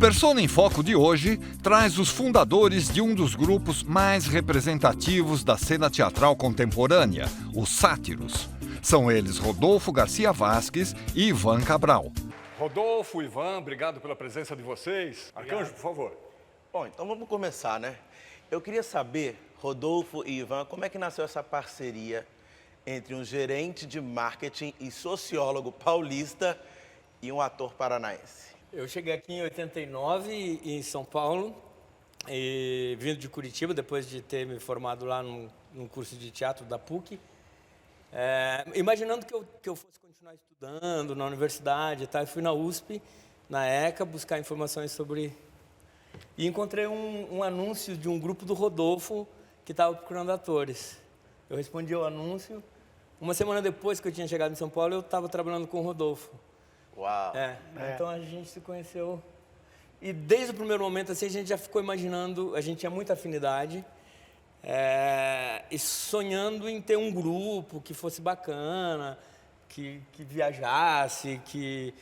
Persona em Foco de hoje traz os fundadores de um dos grupos mais representativos da cena teatral contemporânea, os Sátiros. São eles Rodolfo Garcia Vasques e Ivan Cabral. Rodolfo, Ivan, obrigado pela presença de vocês. Arcanjo, por favor. Bom, então vamos começar, né? Eu queria saber, Rodolfo e Ivan, como é que nasceu essa parceria entre um gerente de marketing e sociólogo paulista e um ator paranaense? Eu cheguei aqui em 89, em São Paulo, e vindo de Curitiba, depois de ter me formado lá num curso de teatro da PUC, imaginando que eu fosse continuar estudando na universidade e tal. Eu fui na USP, na ECA, buscar informações sobre... E encontrei um anúncio de um grupo do Rodolfo que estava procurando atores. Eu respondi ao anúncio. Uma semana depois que eu tinha chegado em São Paulo, eu estava trabalhando com o Rodolfo. Uau! Então a gente se conheceu. E desde o primeiro momento, assim, a gente já ficou imaginando, a gente tinha muita afinidade, e sonhando em ter um grupo que fosse bacana, que viajasse, que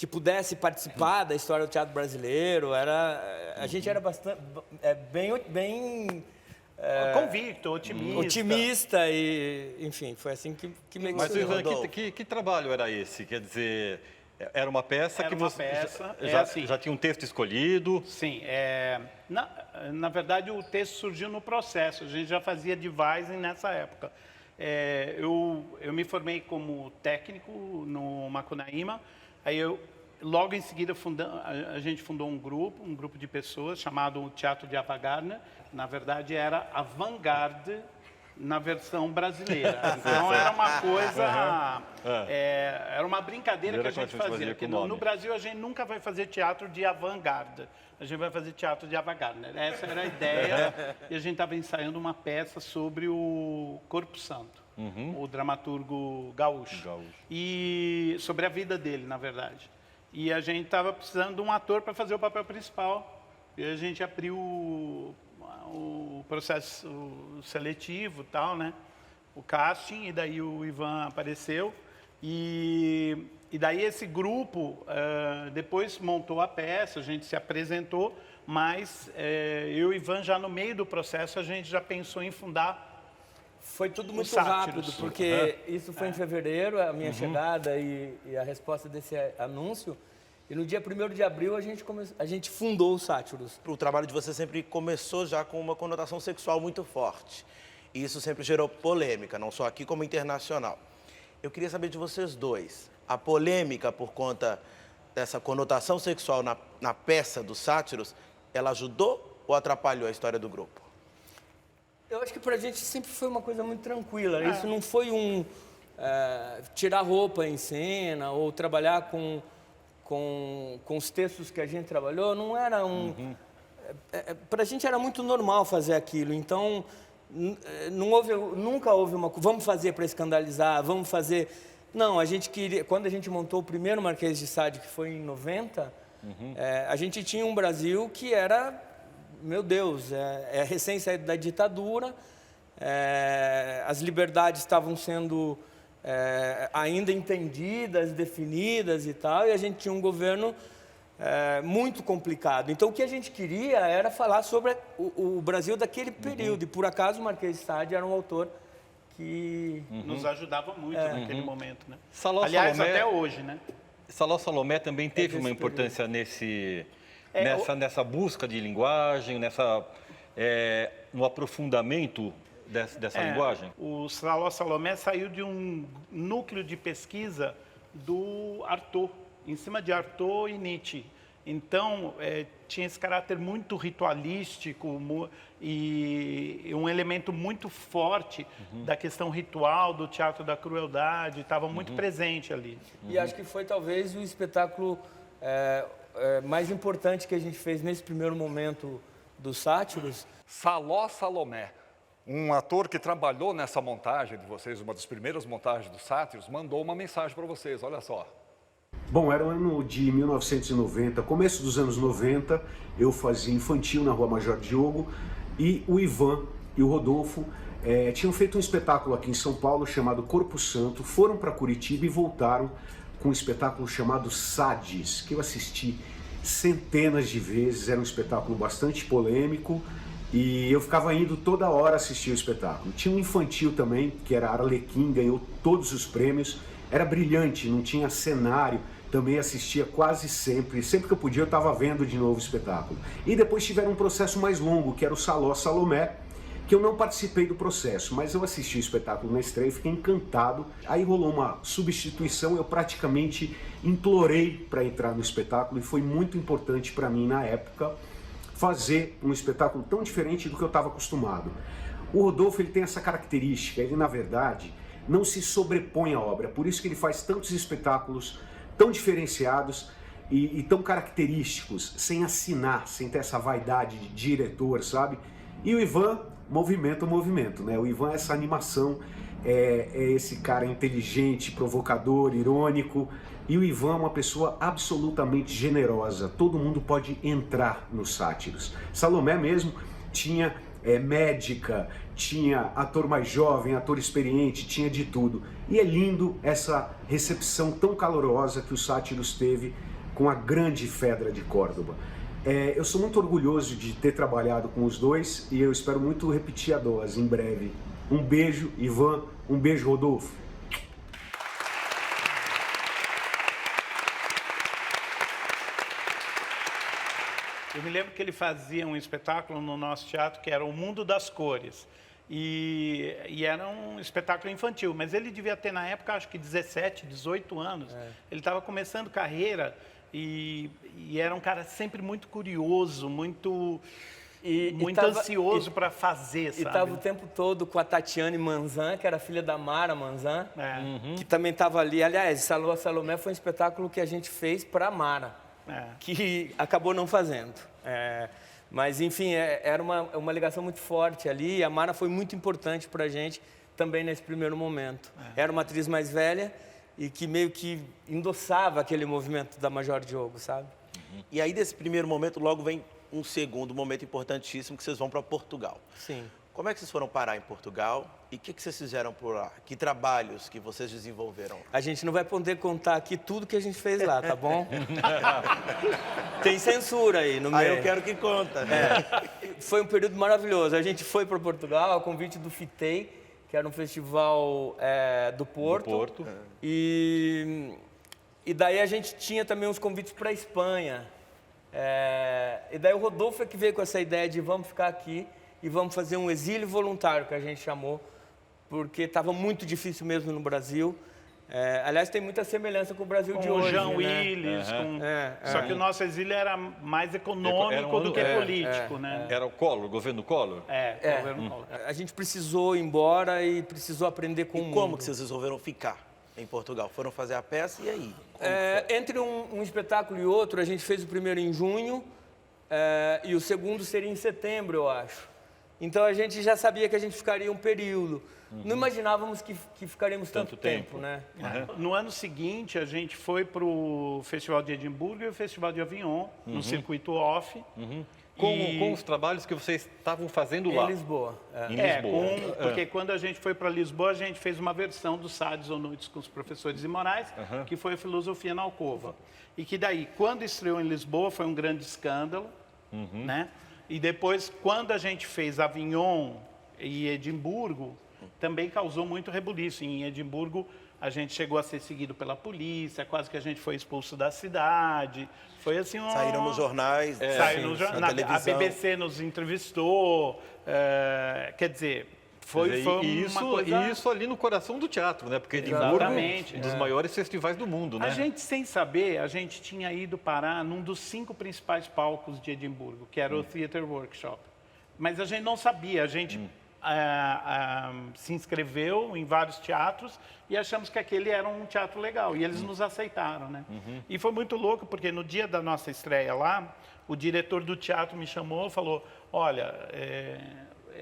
pudesse participar da história do teatro brasileiro. A gente era bastante, bem convicto, otimista. E, enfim, foi assim que me Mas, Ivan, que trabalho era esse? Quer dizer, era uma peça Era que uma você peça, já tinha um texto escolhido? Sim, na verdade o texto surgiu no processo, a gente já fazia devising nessa época. Eu me formei como técnico no Macunaíma, aí logo em seguida a gente fundou um grupo de pessoas chamado Teatro de Avant-Garde. Na verdade era Avant-Garde na versão brasileira. Então era uma coisa, era uma brincadeira que a gente fazia. Porque no Brasil a gente nunca vai fazer teatro de avant-garde, a gente vai fazer teatro de avant-garde. Essa era a ideia. E a gente estava ensaiando uma peça sobre o Corpo Santo, o dramaturgo gaúcho. E sobre a vida dele, na verdade. E a gente estava precisando de um ator para fazer o papel principal. E a gente abriu o processo seletivo, tal, né? O casting, e daí o Ivan apareceu. E daí esse grupo depois montou a peça, a gente se apresentou, mas eu e o Ivan, já no meio do processo, a gente já pensou em fundar. Foi tudo muito rápido, porque isso foi em fevereiro, a minha chegada e a resposta desse anúncio. E no dia 1º de abril a gente fundou o Sátiros. O trabalho de você sempre começou já com uma conotação sexual muito forte. E isso sempre gerou polêmica, não só aqui como internacional. Eu queria saber de vocês dois, a polêmica por conta dessa conotação sexual na peça do Sátiros, ela ajudou ou atrapalhou a história do grupo? Eu acho que pra gente sempre foi uma coisa muito tranquila. Isso não foi tirar roupa em cena ou trabalhar com os textos que a gente trabalhou. Não era pra gente era muito normal fazer aquilo. Então, nunca houve vamos fazer para escandalizar, vamos fazer... Não, a gente queria... Quando a gente montou o primeiro Marquês de Sade, que foi em 90, a gente tinha um Brasil que era... Meu Deus, recém saído da ditadura, as liberdades estavam sendo ainda entendidas, definidas e tal, e a gente tinha um governo muito complicado. Então, o que a gente queria era falar sobre o Brasil daquele período, e por acaso o Marquês de Sade era um autor que... Nos ajudava muito naquele momento, né? Aliás, Salomé, até hoje, né? Salomé também teve uma importância nessa busca de linguagem, no aprofundamento dessa linguagem? O Salomé saiu de um núcleo de pesquisa do Artaud, em cima de Artaud e Nietzsche. Então, tinha esse caráter muito ritualístico e um elemento muito forte da questão ritual, do teatro da crueldade, estava muito presente ali. E acho que foi talvez o espetáculo mais importante que a gente fez nesse primeiro momento dos Sátiros. Salomé, um ator que trabalhou nessa montagem de vocês, uma das primeiras montagens dos Sátiros, mandou uma mensagem para vocês, olha só. Bom, era o ano de 1990, começo dos anos 90, eu fazia infantil na Rua Major Diogo, e o Ivan e o Rodolfo tinham feito um espetáculo aqui em São Paulo chamado Corpo Santo, foram para Curitiba e voltaram com um espetáculo chamado Sades, que eu assisti centenas de vezes, era um espetáculo bastante polêmico e eu ficava indo toda hora assistir o espetáculo. Tinha um infantil também, que era Arlequim, ganhou todos os prêmios, era brilhante, não tinha cenário, também assistia quase sempre que eu podia eu estava vendo de novo o espetáculo. E depois tiveram um processo mais longo, que era o Saló Salomé, que eu não participei do processo, mas eu assisti o espetáculo na estreia e fiquei encantado. Aí rolou uma substituição, eu praticamente implorei para entrar no espetáculo e foi muito importante para mim na época fazer um espetáculo tão diferente do que eu estava acostumado. O Rodolfo ele tem essa característica, ele na verdade não se sobrepõe à obra, por isso que ele faz tantos espetáculos tão diferenciados e tão característicos, sem assinar, sem ter essa vaidade de diretor, sabe? E o Ivan, movimento, né? O Ivan é essa animação, é esse cara inteligente, provocador, irônico. E o Ivan é uma pessoa absolutamente generosa. Todo mundo pode entrar nos Sátiros. Salomé mesmo tinha médica, tinha ator mais jovem, ator experiente, tinha de tudo. E é lindo essa recepção tão calorosa que o Sátiros teve com a grande Fedra de Córdoba. Eu sou muito orgulhoso de ter trabalhado com os dois e eu espero muito repetir a dose em breve. Um beijo, Ivan. Um beijo, Rodolfo. Eu me lembro que ele fazia um espetáculo no nosso teatro que era O Mundo das Cores. E era um espetáculo infantil, mas ele devia ter na época, acho que 17, 18 anos. Ele estava começando carreira e era um cara sempre muito curioso, muito ansioso para fazer, sabe? E estava o tempo todo com a Tatiane Manzan, que era filha da Mara Manzan, que também estava ali. Aliás, Salô Salomé foi um espetáculo que a gente fez para a Mara, que acabou não fazendo. Mas, enfim, era uma ligação muito forte ali e a Mara foi muito importante para a gente também nesse primeiro momento. Era uma atriz mais velha e que meio que endossava aquele movimento da Major Diogo, sabe? E aí, desse primeiro momento, logo vem um segundo momento importantíssimo, que vocês vão para Portugal. Sim. Como é que vocês foram parar em Portugal e o que vocês fizeram por lá? Que trabalhos que vocês desenvolveram? A gente não vai poder contar aqui tudo que a gente fez lá, tá bom? Tem censura aí no meio. Eu quero que conta. Foi um período maravilhoso. A gente foi para Portugal, a convite do FITEI, que era um festival do Porto. E daí a gente tinha também uns convites para a Espanha. E daí o Rodolfo é que veio com essa ideia de vamos ficar aqui e vamos fazer um exílio voluntário, que a gente chamou, porque estava muito difícil mesmo no Brasil. Aliás, tem muita semelhança com o Brasil de hoje. Com o Jean né? Willis. Só que o nosso exílio era mais econômico do que político, né? Era o Collor, governo Collor? Governo Collor. A gente precisou ir embora e precisou aprender com o mundo. E como que vocês resolveram ficar em Portugal? Foram fazer a peça e aí? Entre um espetáculo e outro, a gente fez o primeiro em junho e o segundo seria em setembro, eu acho. Então a gente já sabia que a gente ficaria um período. Não imaginávamos que ficaríamos tanto tempo, né? No ano seguinte, a gente foi para o Festival de Edimburgo e o Festival de Avignon, no circuito off. Com os trabalhos que vocês estavam fazendo lá? Em Lisboa. Em Lisboa. Porque quando a gente foi para Lisboa, a gente fez uma versão do Sades ou Noites com os Professores de Moraes, que foi a Filosofia na Alcova. E que daí, quando estreou em Lisboa, foi um grande escândalo, né? E depois, quando a gente fez Avignon e Edimburgo, também causou muito rebuliço. Em Edimburgo, a gente chegou a ser seguido pela polícia, quase que a gente foi expulso da cidade. Foi assim Saíram nos jornais, saiu na televisão. A BBC nos entrevistou. Quer dizer, foi uma coisa... E isso ali no coração do teatro, né? Porque Edimburgo é um dos maiores festivais do mundo, né? A gente, sem saber, a gente tinha ido parar num dos 5 principais palcos de Edimburgo, que era o Theatre Workshop. Mas a gente não sabia, a gente se inscreveu em vários teatros e achamos que aquele era um teatro legal. E eles nos aceitaram, né? E foi muito louco, porque no dia da nossa estreia lá, o diretor do teatro me chamou e falou, olha,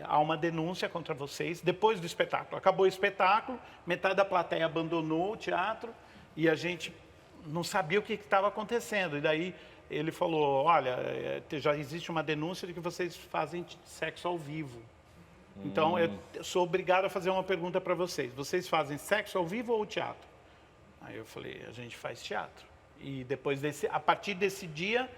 há uma denúncia contra vocês depois do espetáculo. Acabou o espetáculo, metade da plateia abandonou o teatro e a gente não sabia o que estava acontecendo. E daí ele falou, olha, já existe uma denúncia de que vocês fazem sexo ao vivo. Então, eu sou obrigado a fazer uma pergunta para vocês. Vocês fazem sexo ao vivo ou teatro? Aí eu falei, a gente faz teatro. E depois a partir desse dia,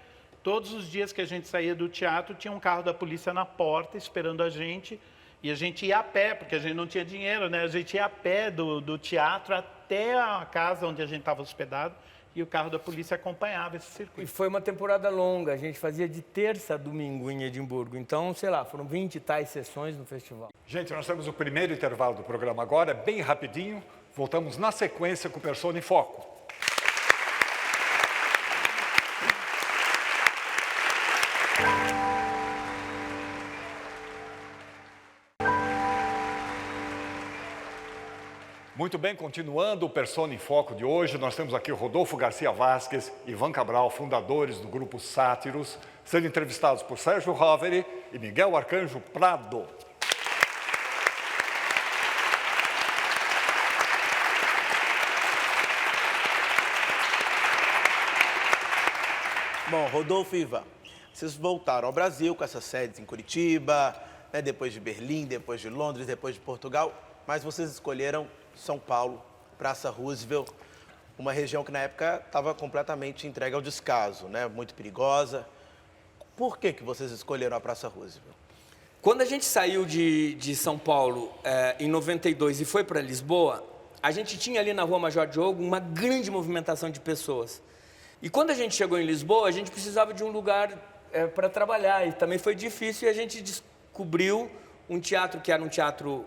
Todos os dias que a gente saía do teatro, tinha um carro da polícia na porta esperando a gente. E a gente ia a pé, porque a gente não tinha dinheiro, né? A gente ia a pé do teatro até a casa onde a gente estava hospedado. E o carro da polícia acompanhava esse E circuito. foi uma temporada longa, a gente fazia de terça a domingo em Edimburgo. Então, sei lá, foram 20 e tais sessões no festival. Gente, nós temos o primeiro intervalo do programa agora, é bem rapidinho. Voltamos na sequência com o Persona em Foco. Muito bem, continuando o Persona em Foco de hoje, nós temos aqui o Rodolfo Garcia Vasques e Ivan Cabral, fundadores do grupo Sátiros, sendo entrevistados por Sérgio Roveri e Miguel Arcanjo Prado. Bom, Rodolfo e Ivan, vocês voltaram ao Brasil com essas sedes em Curitiba, né, depois de Berlim, depois de Londres, depois de Portugal, mas vocês escolheram São Paulo, Praça Roosevelt, uma região que na época estava completamente entregue ao descaso, né, muito perigosa. Por que vocês escolheram a Praça Roosevelt? Quando a gente saiu de São Paulo em 92 e foi para Lisboa, a gente tinha ali na Rua Major Diogo uma grande movimentação de pessoas. E quando a gente chegou em Lisboa, a gente precisava de um lugar para trabalhar. E também foi difícil e a gente descobriu um teatro que era um teatro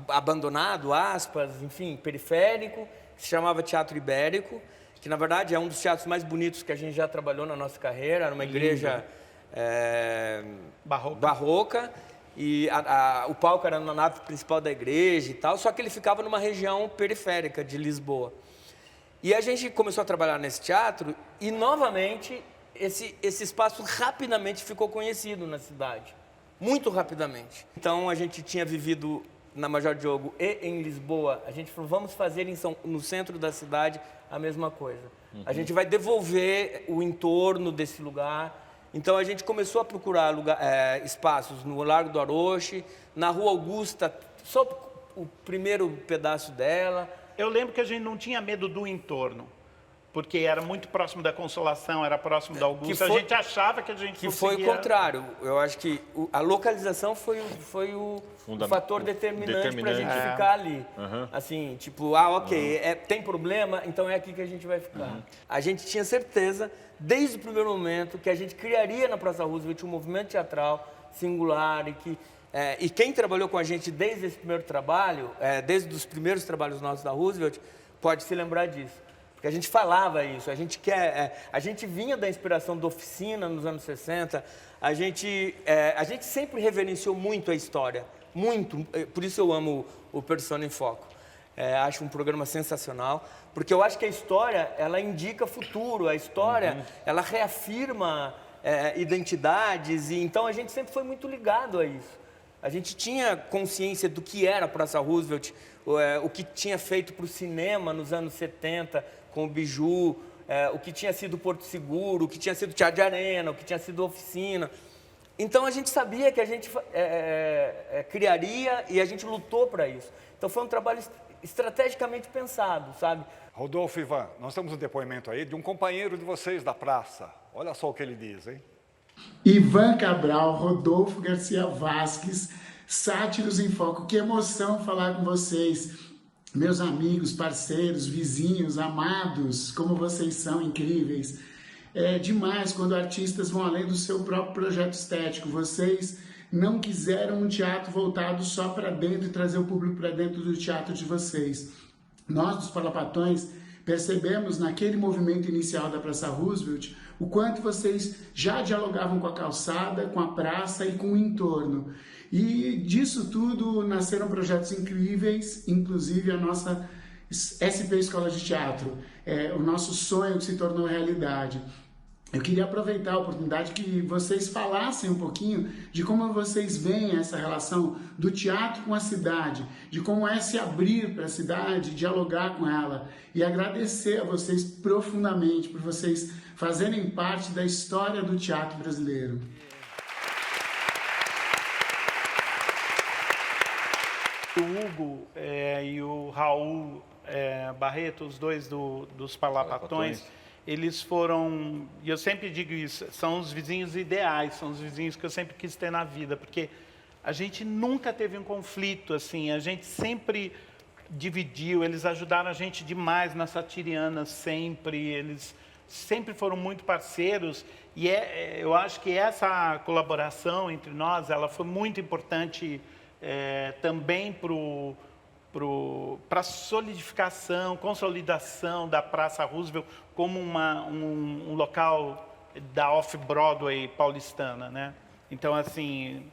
abandonado, aspas, enfim, periférico, que se chamava Teatro Ibérico, que na verdade é um dos teatros mais bonitos que a gente já trabalhou na nossa carreira, era uma igreja barroca e o palco era na nave principal da igreja e tal, só que ele ficava numa região periférica de Lisboa. E a gente começou a trabalhar nesse teatro e, novamente, esse espaço rapidamente ficou conhecido na cidade, muito rapidamente. Então, a gente tinha vivido na Major Diogo e em Lisboa, a gente falou, vamos fazer no centro da cidade a mesma coisa. A gente vai devolver o entorno desse lugar. Então, a gente começou a procurar espaços no Largo do Aroche, na Rua Augusta, só o primeiro pedaço dela. Eu lembro que a gente não tinha medo do entorno, porque era muito próximo da Consolação, era próximo da Augusta, a gente achava que a gente que conseguia... foi o contrário. Eu acho que a localização foi o fator determinante para a gente ficar ali. Assim, tipo, ok, tem problema, então é aqui que a gente vai ficar. A gente tinha certeza, desde o primeiro momento, que a gente criaria na Praça Roosevelt um movimento teatral singular e quem trabalhou com a gente desde esse primeiro trabalho, desde os primeiros trabalhos nossos da Roosevelt, pode se lembrar disso. Porque a gente falava isso, a gente vinha da inspiração da oficina nos anos 60, a gente sempre reverenciou muito a história, muito, por isso eu amo o Persona em Foco. Acho um programa sensacional, porque eu acho que a história, ela indica futuro, a história, ela reafirma identidades, e então a gente sempre foi muito ligado a isso. A gente tinha consciência do que era a Praça Roosevelt, o que tinha feito para o cinema nos anos 70, com o Biju, o que tinha sido Porto Seguro, o que tinha sido Teatro de Arena, o que tinha sido Oficina. Então, a gente sabia que a gente criaria e a gente lutou para isso. Então, foi um trabalho estrategicamente pensado, sabe? Rodolfo e Ivan, nós temos um depoimento aí de um companheiro de vocês da praça. Olha só o que ele diz, hein? Ivan Cabral, Rodolfo Garcia Vasques, Sátiros em Foco. Que emoção falar com vocês, meus amigos, parceiros, vizinhos, amados, como vocês são incríveis. É demais quando artistas vão além do seu próprio projeto estético. Vocês não quiseram um teatro voltado só para dentro e trazer o público para dentro do teatro de vocês. Nós, dos Palapatões, percebemos naquele movimento inicial da Praça Roosevelt o quanto vocês já dialogavam com a calçada, com a praça e com o entorno. E disso tudo nasceram projetos incríveis, inclusive a nossa SP Escola de Teatro, o nosso sonho que se tornou realidade. Eu queria aproveitar a oportunidade que vocês falassem um pouquinho de como vocês veem essa relação do teatro com a cidade, de como é se abrir para a cidade, dialogar com ela, e agradecer a vocês profundamente por vocês fazerem parte da história do teatro brasileiro. O Hugo e o Raul Barreto, os dois dos Palapatões, eles foram, e eu sempre digo isso, são os vizinhos ideais, são os vizinhos que eu sempre quis ter na vida, porque a gente nunca teve um conflito, assim, a gente sempre dividiu, eles ajudaram a gente demais na Satiriana, sempre, eles sempre foram muito parceiros, e eu acho que essa colaboração entre nós, ela foi muito importante também para a solidificação, consolidação da Praça Roosevelt como um local da Off-Broadway paulistana, né? Então, assim,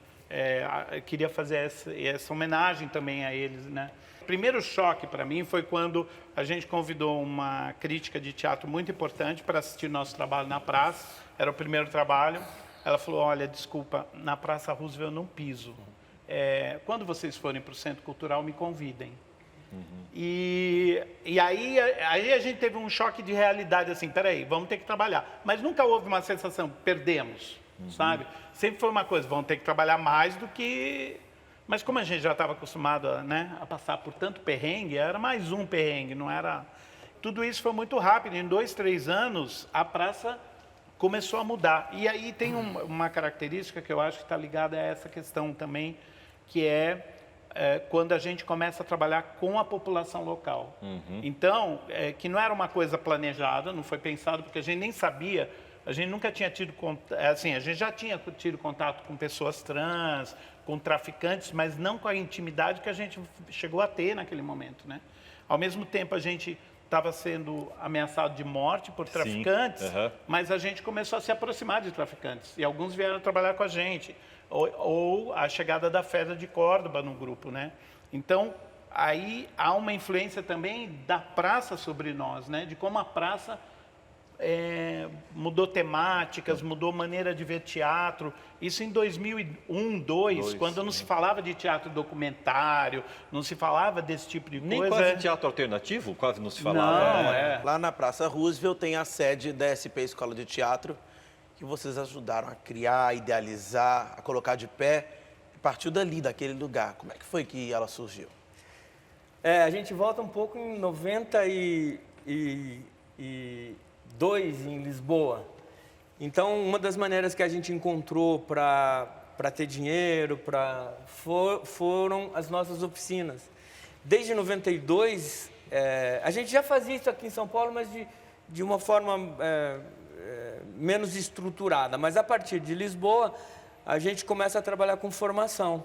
eu queria fazer essa homenagem também a eles, né? O primeiro choque para mim foi quando a gente convidou uma crítica de teatro muito importante para assistir nosso trabalho na praça. Era o primeiro trabalho. Ela falou, olha, desculpa, na Praça Roosevelt eu não piso. Quando vocês forem para o Centro Cultural, me convidem. E aí a gente teve um choque de realidade, assim, peraí, vamos ter que trabalhar. Mas nunca houve uma sensação, perdemos, sabe? Sempre foi uma coisa, vamos ter que trabalhar mais do que... Mas como a gente já estava acostumado a passar por tanto perrengue, era mais um perrengue, não era... Tudo isso foi muito rápido, em 2, 3 anos, a praça começou a mudar. E aí tem uma característica que eu acho que está ligada a essa questão também, que quando a gente começa a trabalhar com a população local. Então, que não era uma coisa planejada, não foi pensado, porque a gente nem sabia, a gente nunca tinha tido assim, a gente já tinha tido contato com pessoas trans, com traficantes, mas não com a intimidade que a gente chegou a ter naquele momento, né? Ao mesmo tempo, a gente estava sendo ameaçado de morte por traficantes, mas a gente começou a se aproximar de traficantes, e alguns vieram trabalhar com a gente. Ou a chegada da Fedra de Córdoba no grupo, né? Então, aí há uma influência também da praça sobre nós, né? De como a praça mudou temáticas, mudou maneira de ver teatro. Isso em 2001, 2002, quando não se falava de teatro documentário, não se falava desse tipo de coisa. Nem quase teatro alternativo, quase não se falava. Não, Lá na Praça Roosevelt tem a sede da SP Escola de Teatro, que vocês ajudaram a criar, a idealizar, a colocar de pé, e partiu dali, daquele lugar. Como é que foi que ela surgiu? A gente volta um pouco em 92 em Lisboa. Então, uma das maneiras que a gente encontrou para ter dinheiro foram as nossas oficinas. Desde 92, a gente já fazia isso aqui em São Paulo, mas de uma forma... menos estruturada, mas a partir de Lisboa a gente começa a trabalhar com formação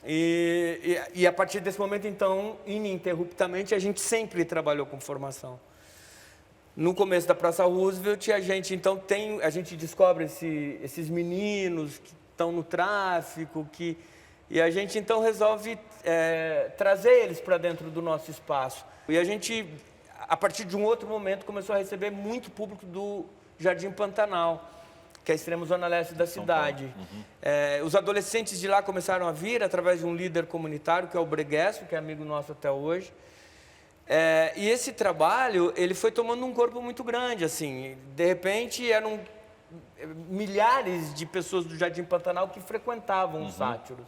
e a partir desse momento, então, ininterruptamente, a gente sempre trabalhou com formação. No começo da Praça Roosevelt, a gente descobre esses meninos que estão no tráfico, e a gente então resolve trazer eles para dentro do nosso espaço. E a gente, a partir de um outro momento, começou a receber muito público do Jardim Pantanal, que é a extrema zona leste da cidade. Os adolescentes de lá começaram a vir através de um líder comunitário, que é o Breguesso, que é amigo nosso até hoje. E esse trabalho, ele foi tomando um corpo muito grande, assim. De repente, eram milhares de pessoas do Jardim Pantanal que frequentavam os sátiros.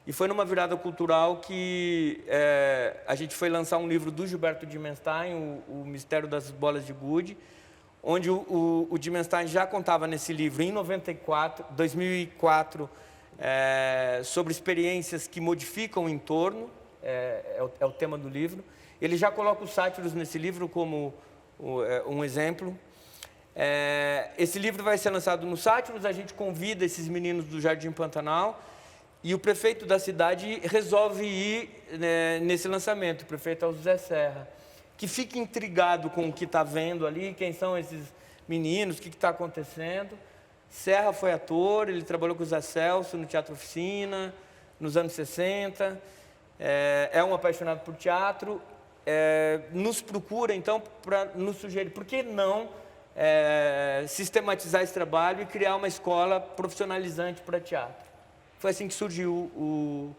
E foi numa virada cultural que a gente foi lançar um livro do Gilberto Dimenstein, o Mistério das Bolas de Gude, onde o Dimenstein já contava nesse livro, em 2004, sobre experiências que modificam o entorno, é o tema do livro. Ele já coloca os sátiros nesse livro como um exemplo. Esse livro vai ser lançado no Sátiros, a gente convida esses meninos do Jardim Pantanal e o prefeito da cidade resolve ir nesse lançamento, o prefeito é o José Serra, que fica intrigado com o que está vendo ali, quem são esses meninos, o que está acontecendo. Serra foi ator, ele trabalhou com o Zé Celso no Teatro Oficina, nos anos 60, é um apaixonado por teatro, nos procura, então, para nos sugerir, por que não sistematizar esse trabalho e criar uma escola profissionalizante para teatro. Foi assim que surgiu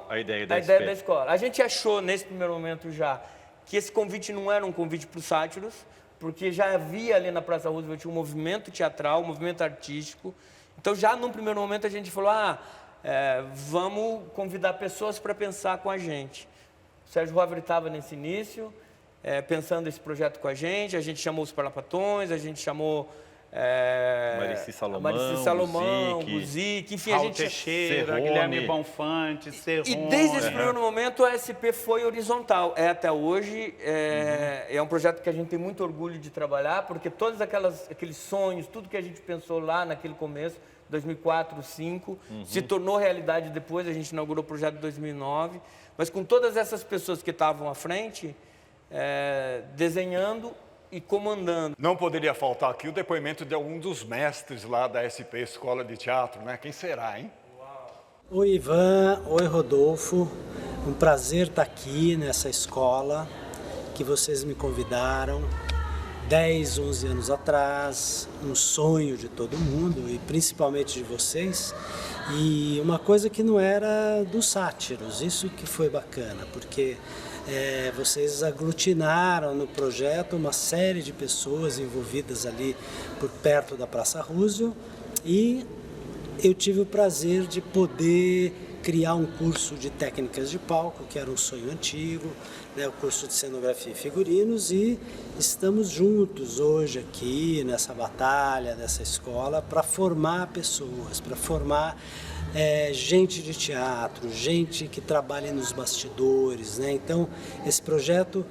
a ideia da escola. A gente achou, nesse primeiro momento já, que esse convite não era um convite para os sátiros, porque já havia ali na Praça Roosevelt um movimento teatral, um movimento artístico. Então, já num primeiro momento, a gente falou, vamos convidar pessoas para pensar com a gente. O Sérgio Rover estava nesse início, pensando esse projeto com a gente chamou os Parlapatões, a gente chamou Marici Salomão, Guzic, enfim, Raul Teixeira, Serrone. Guilherme Bonfante, Serrone. E desde esse primeiro momento a SP foi horizontal. Até hoje, é um projeto que a gente tem muito orgulho de trabalhar, porque todos aqueles sonhos, tudo que a gente pensou lá naquele começo, 2004, 2005, se tornou realidade depois, a gente inaugurou o projeto em 2009, mas com todas essas pessoas que estavam à frente, desenhando e comandando. Não poderia faltar aqui o depoimento de algum dos mestres lá da SP Escola de Teatro, né? Quem será, hein? Oi, Ivan. Oi, Rodolfo. Um prazer estar aqui nessa escola que vocês me convidaram 10, 11 anos atrás, um sonho de todo mundo e principalmente de vocês. E uma coisa que não era dos sátiros, isso que foi bacana, porque vocês aglutinaram no projeto uma série de pessoas envolvidas ali por perto da Praça Roosevelt e eu tive o prazer de poder criar um curso de técnicas de palco, que era um sonho antigo, né, o curso de cenografia e figurinos, e estamos juntos hoje aqui nessa batalha dessa escola para formar pessoas, para formar gente de teatro, gente que trabalha nos bastidores, né? Então, esse projeto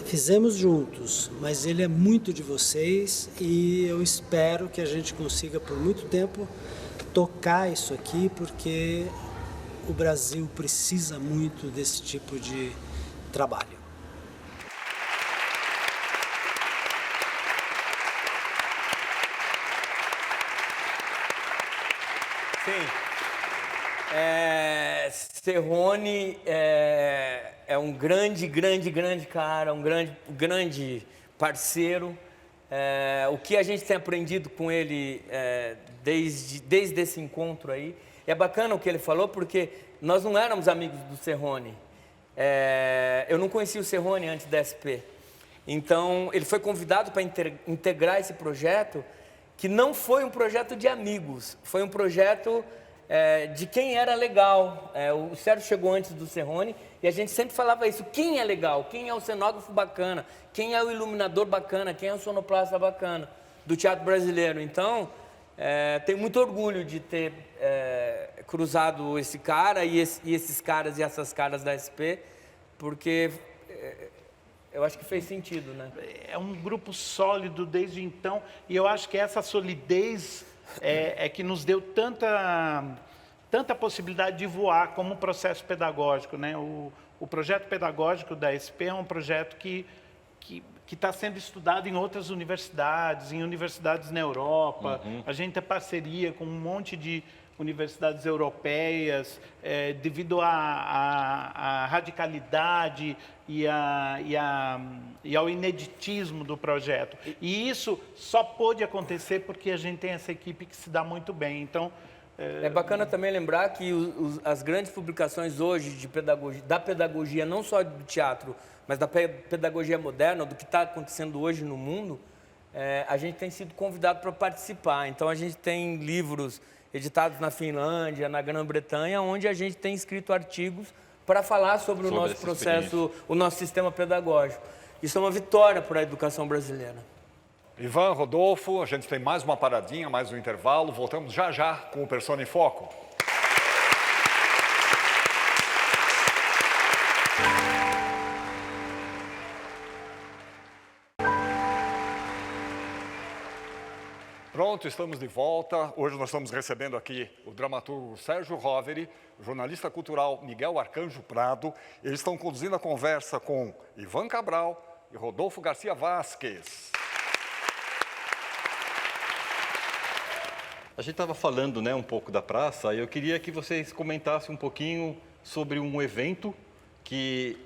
fizemos juntos, mas ele é muito de vocês e eu espero que a gente consiga por muito tempo tocar isso aqui, porque o Brasil precisa muito desse tipo de trabalho. Sim. Serrone é um grande cara, um grande parceiro. O que a gente tem aprendido com ele desde esse encontro aí, é bacana o que ele falou, porque nós não éramos amigos do Serrone. Eu não conhecia o Serrone antes da SP. Então, ele foi convidado para integrar esse projeto, que não foi um projeto de amigos, foi um projeto de quem era legal. O Sérgio chegou antes do Serrone e a gente sempre falava isso: quem é legal, quem é o cenógrafo bacana, quem é o iluminador bacana, quem é o sonoplasta bacana do teatro brasileiro. Então, tenho muito orgulho de ter cruzado esse cara e esses caras e essas caras da SP, porque eu acho que fez sentido, né? É um grupo sólido desde então, e eu acho que essa solidez é que nos deu tanta possibilidade de voar como processo pedagógico, né? O projeto pedagógico da SP é um projeto que está sendo estudado em outras universidades, em universidades na Europa. A gente tem parceria com um monte de universidades europeias, devido à radicalidade e ao ineditismo do projeto. E isso só pôde acontecer porque a gente tem essa equipe que se dá muito bem. Então, é bacana também lembrar que as grandes publicações hoje de pedagogia, da pedagogia, não só do teatro, mas da pedagogia moderna, do que está acontecendo hoje no mundo, a gente tem sido convidado para participar. Então, a gente tem livros editados na Finlândia, na Grã-Bretanha, onde a gente tem escrito artigos para falar sobre o nosso processo, o nosso sistema pedagógico. Isso é uma vitória para a educação brasileira. Ivan, Rodolfo, a gente tem mais uma paradinha, mais um intervalo. Voltamos já com o Persona em Foco. Pronto, estamos de volta. Hoje nós estamos recebendo aqui o dramaturgo Sérgio Roveri, o jornalista cultural Miguel Arcanjo Prado. Eles estão conduzindo a conversa com Ivan Cabral e Rodolfo Garcia Vasques. A gente estava falando, né, um pouco da praça, e eu queria que vocês comentassem um pouquinho sobre um evento que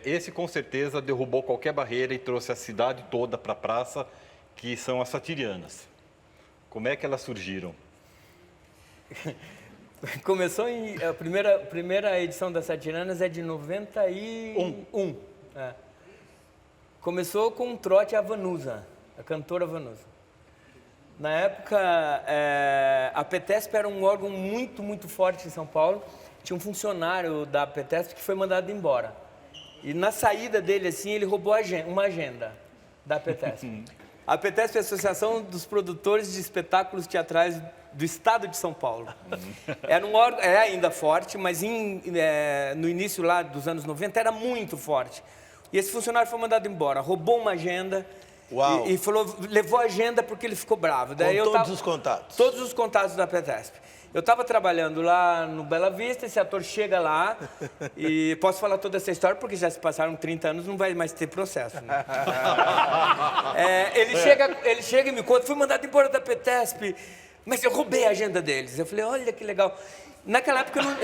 esse com certeza derrubou qualquer barreira e trouxe a cidade toda para a praça, que são as Satirianas. Como é que elas surgiram? Começou a primeira edição das Satirianas é de 91. Começou com um trote a Vanusa, a cantora Vanusa. Na época, a PETESP era um órgão muito forte em São Paulo. Tinha um funcionário da PETESP que foi mandado embora. E na saída dele, assim, ele roubou uma agenda da APTESP. A APTESP é a Associação dos Produtores de Espetáculos Teatrais do Estado de São Paulo. Era um órgão, é ainda forte, mas no início lá dos anos 90 era muito forte. E esse funcionário foi mandado embora, roubou uma agenda. Uau. E falou, levou a agenda porque ele ficou bravo. Daí Com todos os contatos? Todos os contatos da APTESP. Eu estava trabalhando lá no Bela Vista, esse ator chega lá e posso falar toda essa história porque já se passaram 30 anos, não vai mais ter processo. Né? Ele chega e me conta, fui mandado embora da APTESP, mas eu roubei a agenda deles. Eu falei, olha que legal. Naquela época eu não...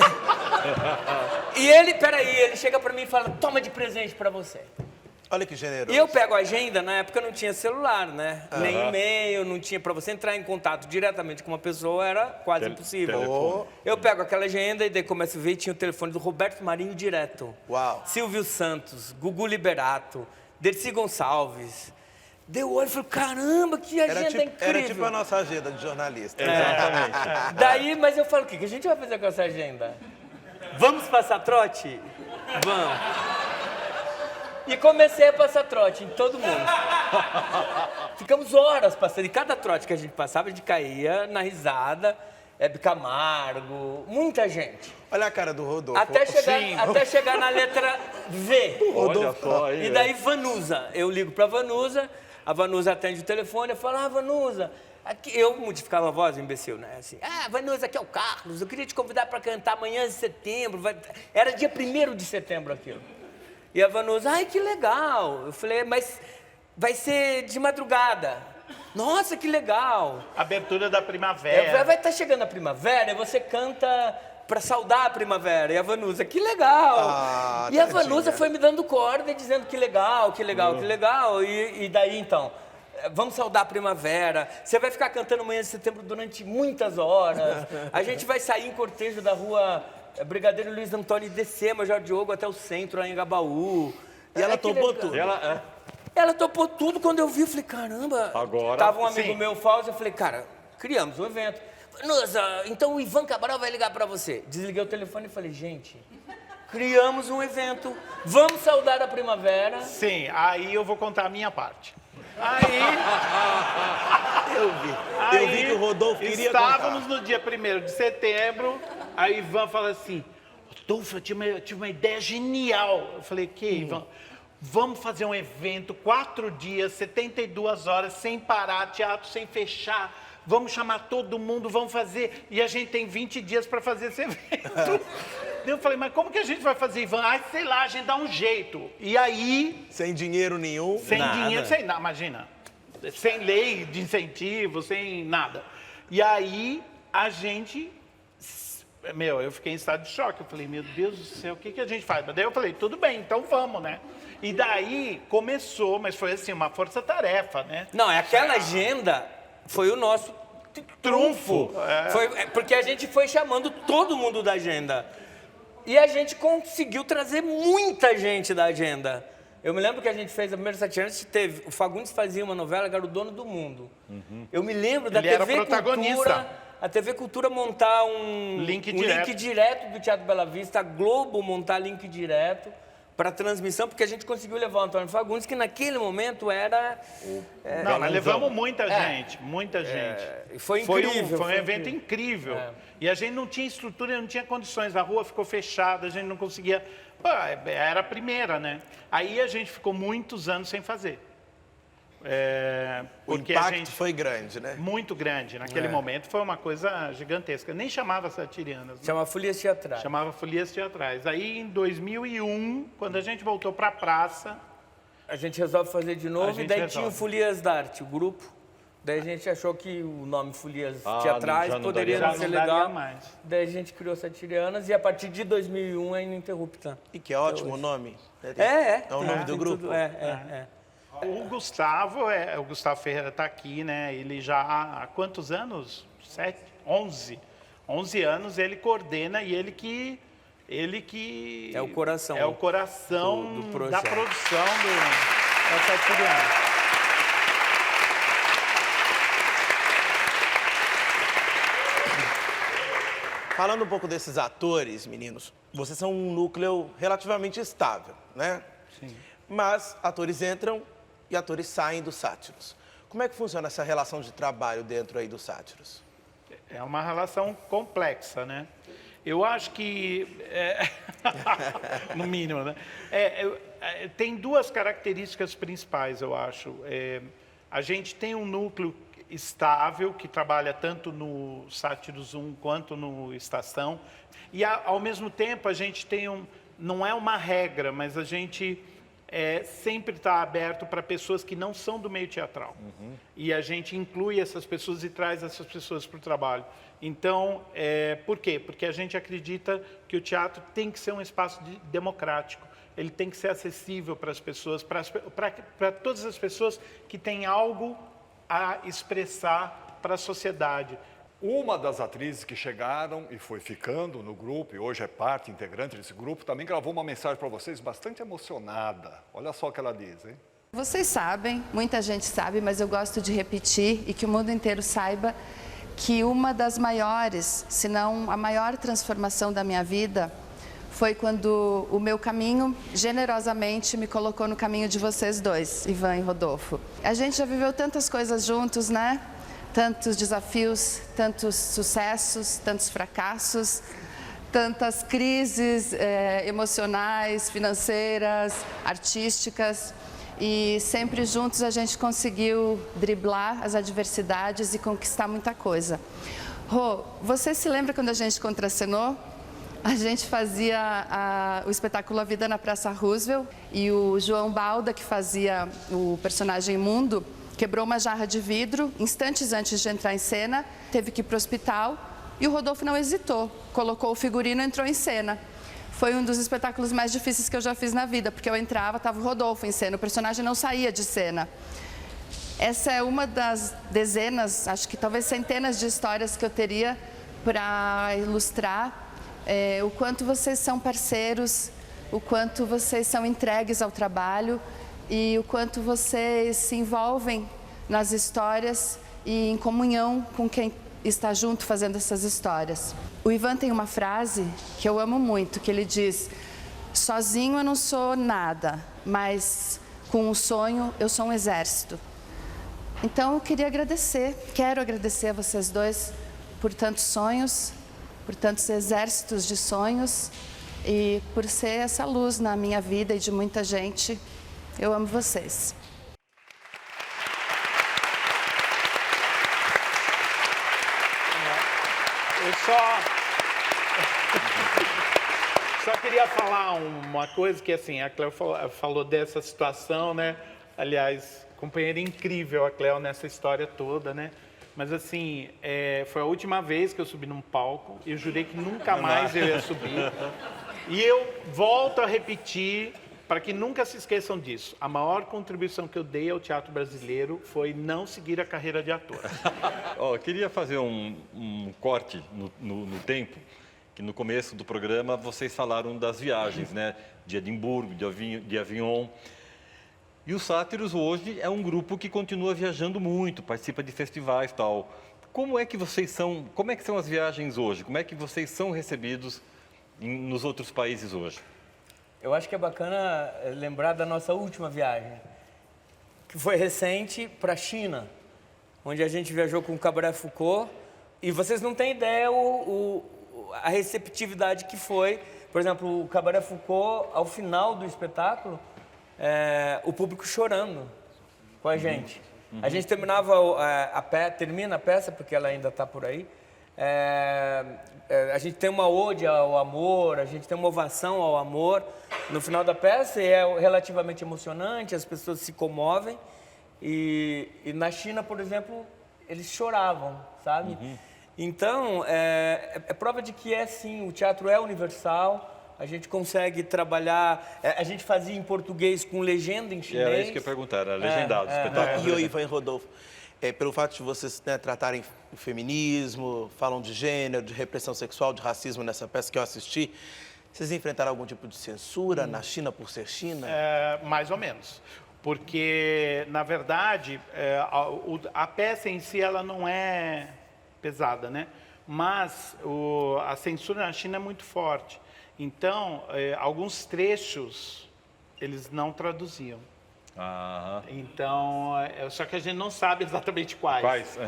E ele chega para mim e fala, toma de presente para você. Olha que generoso. E eu pego a agenda, na época não tinha celular, né? Nem e-mail, não tinha. Para você entrar em contato diretamente com uma pessoa era quase impossível. Eu pego aquela agenda e daí começo a ver e tinha o telefone do Roberto Marinho direto. Uau. Silvio Santos, Gugu Liberato, Dercy Gonçalves. Deu olho e falei, caramba, que agenda incrível. Era tipo a nossa agenda de jornalista. Exatamente. Daí, mas eu falo, o que a gente vai fazer com essa agenda? Vamos passar trote? Vamos. E comecei a passar trote em todo mundo. Ficamos horas passando. E cada trote que a gente passava, a gente caía na risada. Hebe Camargo, muita gente. Olha a cara do Rodolfo. Até chegar na letra V. Olha só aí. E daí Vanusa. Eu ligo pra Vanusa, a Vanusa atende o telefone, eu falo, Vanusa... Aqui, eu modificava a voz, imbecil, né? Assim, Vanusa, aqui é o Carlos, eu queria te convidar para cantar amanhã de setembro. Era dia 1º de setembro aquilo. E a Vanusa, ai, que legal. Eu falei, mas vai ser de madrugada. Nossa, que legal. Abertura da primavera. Vai estar chegando a primavera e você canta para saudar a primavera. E a Vanusa, que legal. E a Vanusa foi me dando corda e dizendo que legal, que legal, que legal. E daí, então, vamos saudar a primavera. Você vai ficar cantando amanhã de setembro durante muitas horas. A gente vai sair em cortejo da rua Brigadeiro Luiz Antônio e descer Major Diogo até o centro, lá em Engabaú. E ela topou tudo. Ela topou tudo. Quando eu vi, eu falei, caramba. Agora, tava um amigo meu, Fausto, eu falei, cara, criamos um evento. Vanusa, então o Ivan Cabral vai ligar pra você. Desliguei o telefone e falei, gente, criamos um evento. Vamos saudar a primavera. Sim, aí eu vou contar a minha parte. Eu vi que o Rodolfo queria estávamos contar. no dia 1º de setembro, a Ivan fala assim, Rodolfo, eu tive uma ideia genial. Eu falei, que Ivan? Vamos fazer um evento, 4 dias, 72 horas, sem parar, teatro sem fechar. Vamos chamar todo mundo, vamos fazer. E a gente tem 20 dias para fazer esse evento. Eu falei, mas como que a gente vai fazer, Ivan? Sei lá, a gente dá um jeito. E aí... Sem dinheiro nenhum. Sem dinheiro, sem nada, imagina. Sem lei de incentivo, sem nada. E aí, a gente... eu fiquei em estado de choque. Eu falei, meu Deus do céu, o que a gente faz? Mas daí eu falei, tudo bem, então vamos, né? E daí começou, mas foi assim, uma força-tarefa, né? Não, aquela agenda foi o nosso trunfo. Porque a gente foi chamando todo mundo da agenda. E a gente conseguiu trazer muita gente da agenda. Eu me lembro que a gente fez a primeira 7 anos, o Fagundes fazia uma novela que era o Dono do Mundo. Eu me lembro da TV Cultura, a TV Cultura montar um link direto do Teatro Bela Vista, a Globo montar link direto para transmissão, porque a gente conseguiu levar o Antônio Fagundes, que naquele momento era... Não, nós levamos muita gente, muita gente. Foi incrível. Foi um evento incrível. E a gente não tinha estrutura, não tinha condições, a rua ficou fechada, a gente não conseguia... Era a primeira, né? Aí a gente ficou muitos anos sem fazer. O impacto foi grande, né? Muito grande. Naquele momento foi uma coisa gigantesca. Nem chamava Satirianas. Né? Chamava Folias Teatrais. Chamava Folias Teatrais. Aí, em 2001, quando a gente voltou para a praça... A gente resolve fazer de novo e daí tinha o Folias da Arte, o grupo. Daí a gente achou que o nome Folias Teatrais poderia não ser legal. Mais. Daí a gente criou Satirianas e a partir de 2001 é Ininterrupta. E que é ótimo o nome. É o nome do grupo. O Gustavo Ferreira está aqui, né? Ele já há quantos anos? 11 anos ele coordena e ele que é o coração. É o coração do da produção da Satiriana. Falando um pouco desses atores, meninos, vocês são um núcleo relativamente estável, né? Sim. Mas atores entram e atores saem dos Sátiros. Como é que funciona essa relação de trabalho dentro aí dos Sátiros? É uma relação complexa, né? Eu acho que, no mínimo, né? Tem duas características principais, eu acho. A gente tem um núcleo estável, que trabalha tanto no Sátiros 1 quanto no Estação. E, ao mesmo tempo, a gente tem não é uma regra, mas a gente sempre está aberto para pessoas que não são do meio teatral. E a gente inclui essas pessoas e traz essas pessoas para o trabalho. Então, por quê? Porque a gente acredita que o teatro tem que ser um espaço democrático. Ele tem que ser acessível para as pessoas, para todas as pessoas que têm algo a expressar para a sociedade. Uma das atrizes que chegaram e foi ficando no grupo, e hoje é parte integrante desse grupo, também gravou uma mensagem para vocês bastante emocionada. Olha só o que ela diz, hein? Vocês sabem, muita gente sabe, mas eu gosto de repetir e que o mundo inteiro saiba que uma das maiores, se não a maior transformação da minha vida foi quando o meu caminho generosamente me colocou no caminho de vocês dois, Ivan e Rodolfo. A gente já viveu tantas coisas juntos, né? Tantos desafios, tantos sucessos, tantos fracassos, tantas crises emocionais, financeiras, artísticas. E sempre juntos a gente conseguiu driblar as adversidades e conquistar muita coisa. Rô, você se lembra quando a gente contracenou? A gente fazia o espetáculo A Vida na Praça Roosevelt e o João Balda, que fazia o personagem Mundo, quebrou uma jarra de vidro instantes antes de entrar em cena, teve que ir para o hospital e o Rodolfo não hesitou, colocou o figurino e entrou em cena. Foi um dos espetáculos mais difíceis que eu já fiz na vida, porque eu entrava, estava o Rodolfo em cena, o personagem não saía de cena. Essa é uma das dezenas, acho que talvez centenas de histórias que eu teria para ilustrar o quanto vocês são parceiros, o quanto vocês são entregues ao trabalho e o quanto vocês se envolvem nas histórias e em comunhão com quem está junto fazendo essas histórias. O Ivan tem uma frase que eu amo muito, que ele diz: sozinho eu não sou nada, mas com um sonho eu sou um exército. Então eu quero agradecer a vocês dois por tantos sonhos, por tantos exércitos de sonhos e por ser essa luz na minha vida e de muita gente. Eu amo vocês. Eu só queria falar uma coisa que, assim, a Cléo falou dessa situação, né? Aliás, companheira incrível a Cléo nessa história toda, né? Mas, assim, foi a última vez que eu subi num palco. Eu jurei que nunca mais eu ia subir. E eu volto a repetir, para que nunca se esqueçam disso. A maior contribuição que eu dei ao teatro brasileiro foi não seguir a carreira de ator. Queria fazer um corte no tempo, que no começo do programa vocês falaram das viagens, né? De Edimburgo, de Avignon. E os Sátiros hoje é um grupo que continua viajando muito, participa de festivais e tal. Como é que são as viagens hoje? Como é que vocês são recebidos nos outros países hoje? Eu acho que é bacana lembrar da nossa última viagem, que foi recente para a China, onde a gente viajou com o Cabaret Foucault. E vocês não têm ideia a receptividade que foi. Por exemplo, o Cabaret Foucault, ao final do espetáculo, o público chorando com a gente. A gente termina a peça, porque ela ainda está por aí. A gente tem uma ode ao amor, a gente tem uma ovação ao amor no final da peça, e é relativamente emocionante, as pessoas se comovem. E na China, por exemplo, eles choravam, sabe? Então, é prova de que sim, o teatro é universal. A gente consegue trabalhar, a gente fazia em português com legenda em chinês. Era isso que eu ia perguntar, era legendado o espetáculo. E o Ivan e Rodolfo, pelo fato de vocês tratarem o feminismo, falam de gênero, de repressão sexual, de racismo nessa peça que eu assisti, vocês enfrentaram algum tipo de censura na China por ser China? Mais ou menos. Porque, na verdade, a peça em si ela não é pesada, né? Mas a censura na China é muito forte. Então, alguns trechos eles não traduziam. Então, só que a gente não sabe exatamente quais.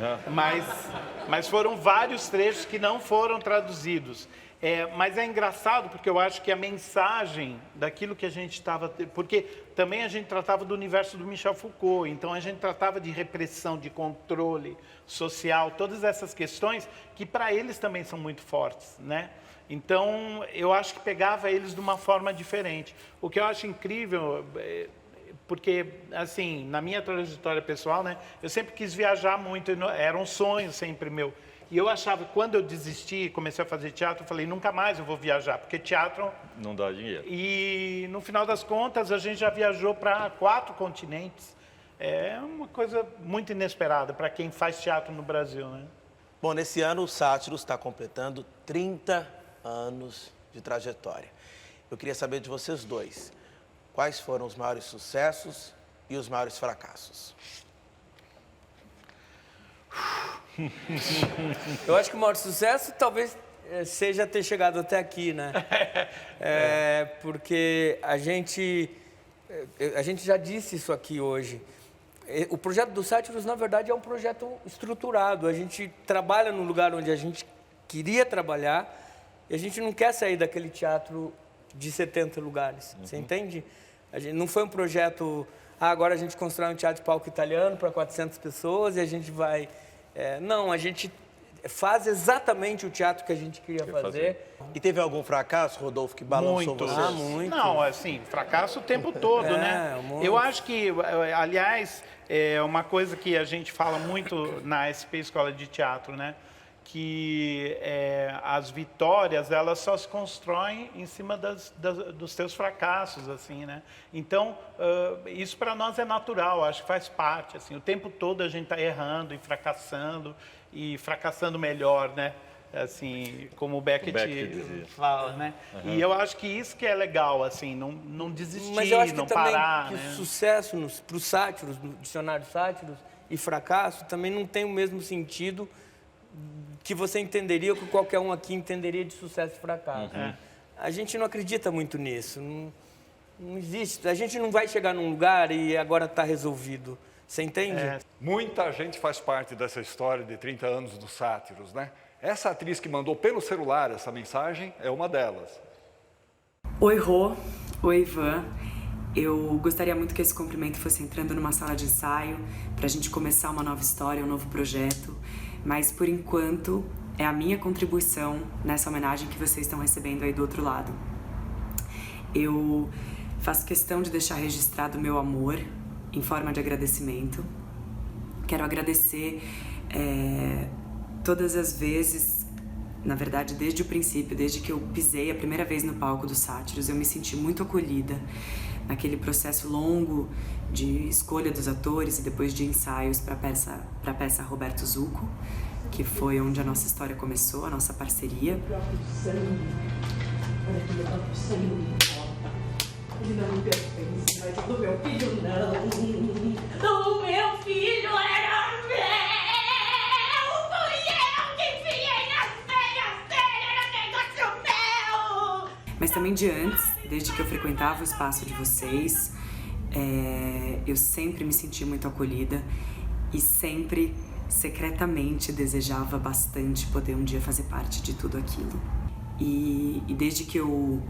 Mas foram vários trechos que não foram traduzidos. Mas é engraçado porque eu acho que a mensagem daquilo que a gente estava... Porque também a gente tratava do universo do Michel Foucault, então a gente tratava de repressão, de controle social, todas essas questões que para eles também são muito fortes, né? Então, eu acho que pegava eles de uma forma diferente. O que eu acho incrível... Porque, assim, na minha trajetória pessoal, né, eu sempre quis viajar muito, era um sonho sempre meu. E eu achava, quando eu desisti, comecei a fazer teatro, eu falei, nunca mais eu vou viajar, porque teatro... Não dá dinheiro. E, no final das contas, a gente já viajou para 4 continentes. É uma coisa muito inesperada para quem faz teatro no Brasil, né? Bom, nesse ano o Sátiros está completando 30 anos de trajetória. Eu queria saber de vocês dois. Quais foram os maiores sucessos e os maiores fracassos? Eu acho que o maior sucesso talvez seja ter chegado até aqui, né? Porque a gente já disse isso aqui hoje. O projeto do Sátiros, na verdade, é um projeto estruturado. A gente trabalha no lugar onde a gente queria trabalhar e a gente não quer sair daquele teatro de 70 lugares. Você entende? Não foi um projeto, agora a gente constrói um teatro de palco italiano para 400 pessoas e a gente vai... não, a gente faz exatamente o teatro que a gente queria fazer. E teve algum fracasso, Rodolfo, que balançou vocês? Muito. Não, assim, fracasso o tempo todo, né? Muito. Eu acho que, aliás, é uma coisa que a gente fala muito na SP Escola de Teatro, né? Que as vitórias, elas só se constroem em cima dos teus fracassos, assim, né? Então, isso para nós é natural, acho que faz parte, assim, o tempo todo a gente está errando e fracassando melhor, né? Assim, como o Beckett fala, né? E eu acho que isso que é legal, assim, não desistir, Mas eu acho que não também parar, que né? o sucesso para os sátiros, no dicionário sátiros, e fracasso também não tem o mesmo sentido que você entenderia, ou que qualquer um aqui entenderia de sucesso e fracasso. A gente não acredita muito nisso, não existe. A gente não vai chegar num lugar e agora está resolvido. Você entende? Muita gente faz parte dessa história de 30 anos dos Sátiros, né? Essa atriz que mandou pelo celular essa mensagem é uma delas. Oi, Rô. Oi, Ivan. Eu gostaria muito que esse cumprimento fosse entrando numa sala de ensaio para a gente começar uma nova história, um novo projeto. Mas, por enquanto, é a minha contribuição nessa homenagem que vocês estão recebendo aí do outro lado. Eu faço questão de deixar registrado o meu amor em forma de agradecimento. Quero agradecer todas as vezes, na verdade, desde o princípio, desde que eu pisei a primeira vez no palco do Sátiros, eu me senti muito acolhida naquele processo longo de escolha dos atores e depois de ensaios para a peça Roberto Zucco, que foi onde a nossa história começou, a nossa parceria. Ele não me pertence, mas o meu filho não. O meu filho era meu! Fui eu que enfiei nas férias dele, era negócio meu! Mas também de antes, desde que eu frequentava o espaço de vocês, eu sempre me senti muito acolhida e sempre, secretamente, desejava bastante poder um dia fazer parte de tudo aquilo. E desde que eu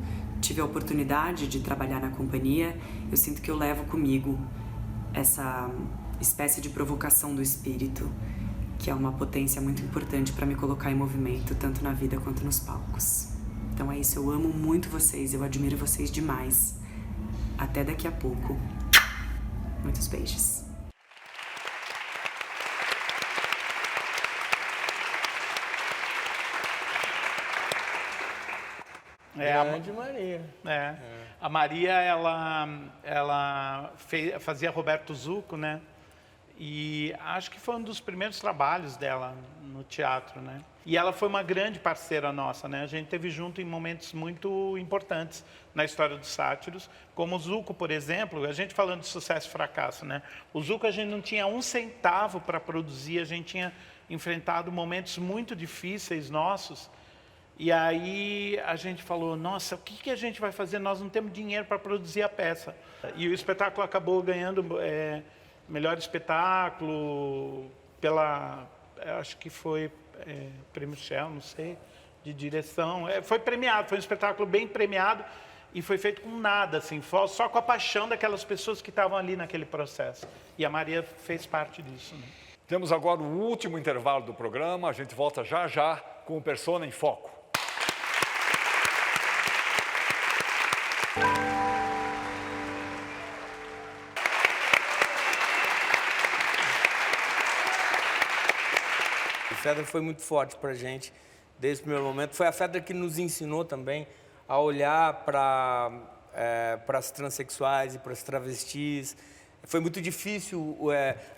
tive a oportunidade de trabalhar na companhia, eu sinto que eu levo comigo essa espécie de provocação do espírito, que é uma potência muito importante para me colocar em movimento, tanto na vida quanto nos palcos. Então é isso, eu amo muito vocês, eu admiro vocês demais. Até daqui a pouco. Muitos beijos. Grande Maria. A Maria, ela fazia Roberto Zucco, né? E acho que foi um dos primeiros trabalhos dela no teatro, né? E ela foi uma grande parceira nossa, né? A gente esteve junto em momentos muito importantes na história dos Sátiros, como o Zucco, por exemplo, a gente falando de sucesso e fracasso, né? O Zucco a gente não tinha um centavo para produzir, a gente tinha enfrentado momentos muito difíceis nossos, E aí a gente falou, nossa, o que a gente vai fazer? Nós não temos dinheiro para produzir a peça. E o espetáculo acabou ganhando melhor espetáculo acho que foi Prêmio Shell, não sei, de direção. Foi premiado, foi um espetáculo bem premiado e foi feito com nada, assim, só com a paixão daquelas pessoas que estavam ali naquele processo. E a Maria fez parte disso, né? Temos agora o último intervalo do programa. A gente volta já já com o Persona em Foco. A Fedra foi muito forte para a gente desde o primeiro momento. Foi a Fedra que nos ensinou também a olhar para as transexuais e para as travestis. Foi muito difícil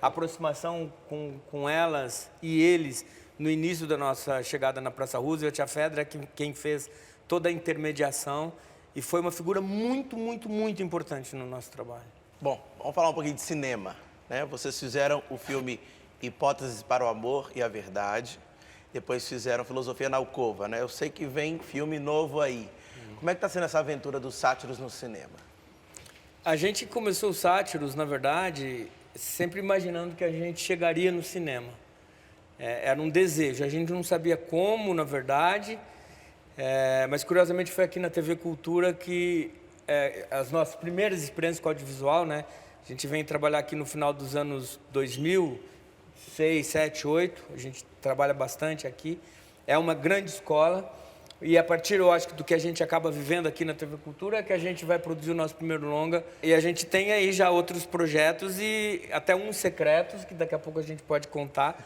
a aproximação com elas e eles no início da nossa chegada na Praça Roosevelt. A Fedra é quem fez toda a intermediação e foi uma figura muito, muito, muito importante no nosso trabalho. Bom, vamos falar um pouquinho de cinema, né? Vocês fizeram o filme Hipóteses para o Amor e a Verdade, depois fizeram Filosofia na Alcova, né? Eu sei que vem filme novo aí. Como é que está sendo essa aventura dos sátiros no cinema? A gente começou os sátiros, na verdade, sempre imaginando que a gente chegaria no cinema. Era um desejo, a gente não sabia como, na verdade, mas curiosamente foi aqui na TV Cultura que as nossas primeiras experiências com audiovisual, né? A gente vem trabalhar aqui no final dos anos 2000, 6, 7, 8, a gente trabalha bastante aqui. É uma grande escola. E a partir, eu acho, do que a gente acaba vivendo aqui na TV Cultura, é que a gente vai produzir o nosso primeiro longa. E a gente tem aí já outros projetos e até uns secretos, que daqui a pouco a gente pode contar,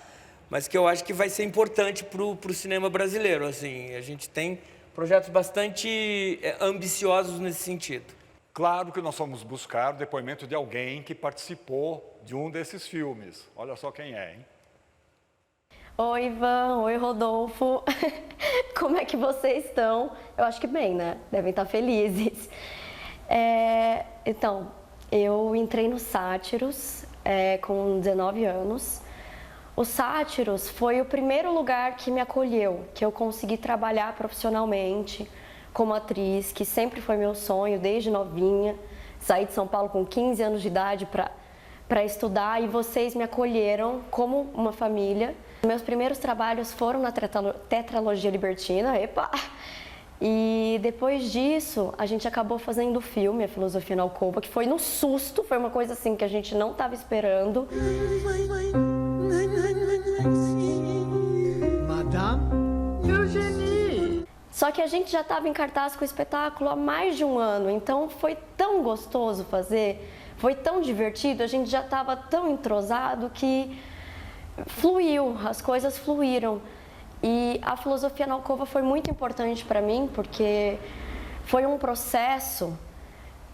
mas que eu acho que vai ser importante para o cinema brasileiro. Assim, a gente tem projetos bastante ambiciosos nesse sentido. Claro que nós vamos buscar o depoimento de alguém que participou de um desses filmes. Olha só quem é, hein? Oi, Ivan. Oi, Rodolfo. Como é que vocês estão? Eu acho que bem, né? Devem estar felizes. Então, eu entrei no Sátiros com 19 anos. O Sátiros foi o primeiro lugar que me acolheu, que eu consegui trabalhar profissionalmente como atriz, que sempre foi meu sonho desde novinha. Saí de São Paulo com 15 anos de idade para estudar e vocês me acolheram como uma família. Meus primeiros trabalhos foram na Tetralogia Libertina, e depois disso a gente acabou fazendo o filme, A Filosofia na Alcova, que foi no susto, foi uma coisa assim que a gente não estava esperando. Madame Eugénie! Só que a gente já estava em cartaz com o espetáculo há mais de um ano, então foi tão gostoso fazer, foi tão divertido, a gente já estava tão entrosado que fluiu, as coisas fluíram. E a Filosofia na Alcova foi muito importante para mim, porque foi um processo,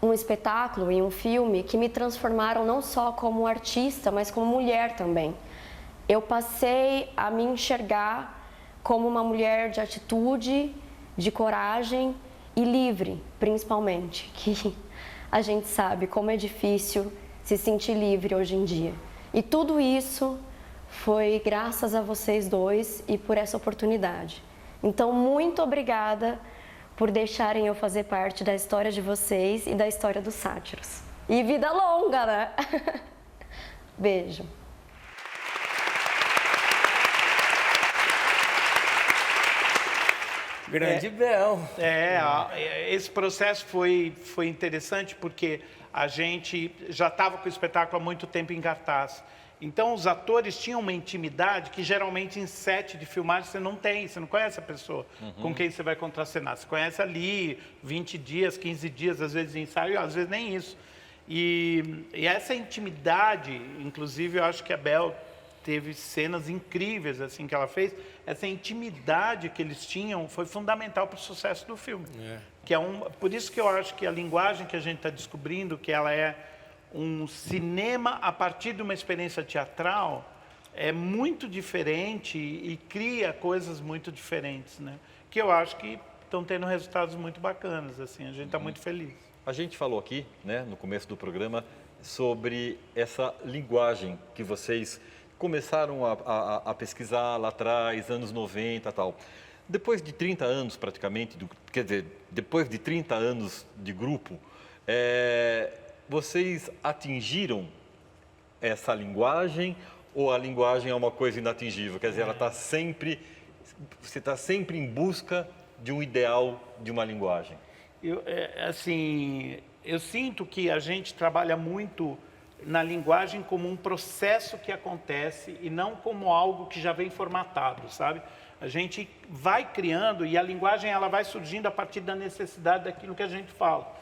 um espetáculo e um filme que me transformaram não só como artista, mas como mulher também. Eu passei a me enxergar como uma mulher de atitude, de coragem e livre, principalmente, que a gente sabe como é difícil se sentir livre hoje em dia. E tudo isso foi graças a vocês dois e por essa oportunidade. Então, muito obrigada por deixarem eu fazer parte da história de vocês e da história dos Sátiros. E vida longa, né? Beijo. Grande Bel. Esse processo foi interessante porque a gente já estava com o espetáculo há muito tempo em cartaz. Então, os atores tinham uma intimidade que, geralmente, em set de filmagem, você não tem. Você não conhece a pessoa com quem você vai contracenar. Você conhece ali 20 dias, 15 dias, às vezes, de ensaio, às vezes nem isso. E essa intimidade, inclusive, eu acho que a Bel teve cenas incríveis assim que ela fez. Essa intimidade que eles tinham foi fundamental para o sucesso do filme. Que por isso que eu acho que a linguagem que a gente está descobrindo, que ela é um cinema a partir de uma experiência teatral, é muito diferente e cria coisas muito diferentes, né? Que eu acho que estão tendo resultados muito bacanas, assim, a gente está muito feliz. A gente falou aqui, né, no começo do programa, sobre essa linguagem que vocês começaram a pesquisar lá atrás, anos 90 e tal. Depois de 30 anos, praticamente, quer dizer, depois de 30 anos de grupo, vocês atingiram essa linguagem ou a linguagem é uma coisa inatingível? Quer dizer, ela está sempre, você está sempre em busca de um ideal de uma linguagem? Eu sinto que a gente trabalha muito na linguagem como um processo que acontece e não como algo que já vem formatado, sabe? A gente vai criando e a linguagem ela vai surgindo a partir da necessidade daquilo que a gente fala.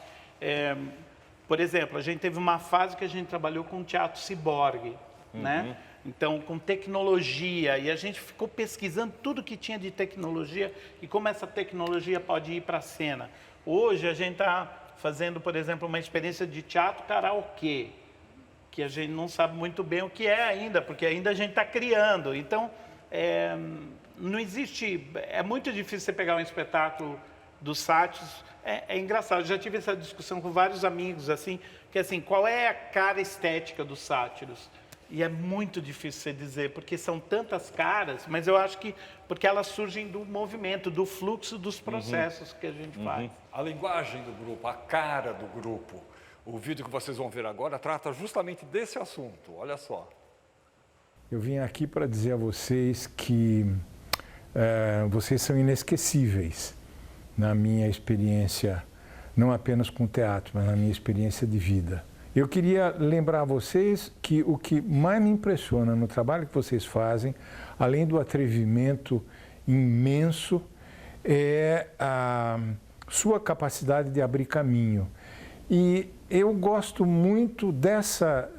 Por exemplo, a gente teve uma fase que a gente trabalhou com teatro ciborgue, né? Então, com tecnologia, e a gente ficou pesquisando tudo que tinha de tecnologia e como essa tecnologia pode ir para a cena. Hoje, a gente está fazendo, por exemplo, uma experiência de teatro karaokê, que a gente não sabe muito bem o que é ainda, porque ainda a gente está criando. Então, não existe... É muito difícil você pegar um espetáculo dos Sátiros. É engraçado, eu já tive essa discussão com vários amigos, assim, que assim, qual é a cara estética dos Sátiros? E é muito difícil você dizer, porque são tantas caras, mas eu acho que porque elas surgem do movimento, do fluxo dos processos que a gente faz. A linguagem do grupo, a cara do grupo. O vídeo que vocês vão ver agora trata justamente desse assunto, olha só. Eu vim aqui para dizer a vocês que vocês são inesquecíveis na minha experiência, não apenas com teatro, mas na minha experiência de vida. Eu queria lembrar a vocês que o que mais me impressiona no trabalho que vocês fazem, além do atrevimento imenso, é a sua capacidade de abrir caminho. E eu gosto muito dessa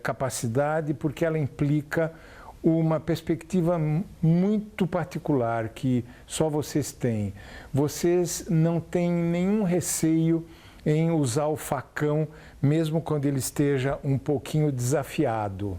capacidade porque ela implica uma perspectiva muito particular que só vocês têm. Vocês não têm nenhum receio em usar o facão, mesmo quando ele esteja um pouquinho desafiado.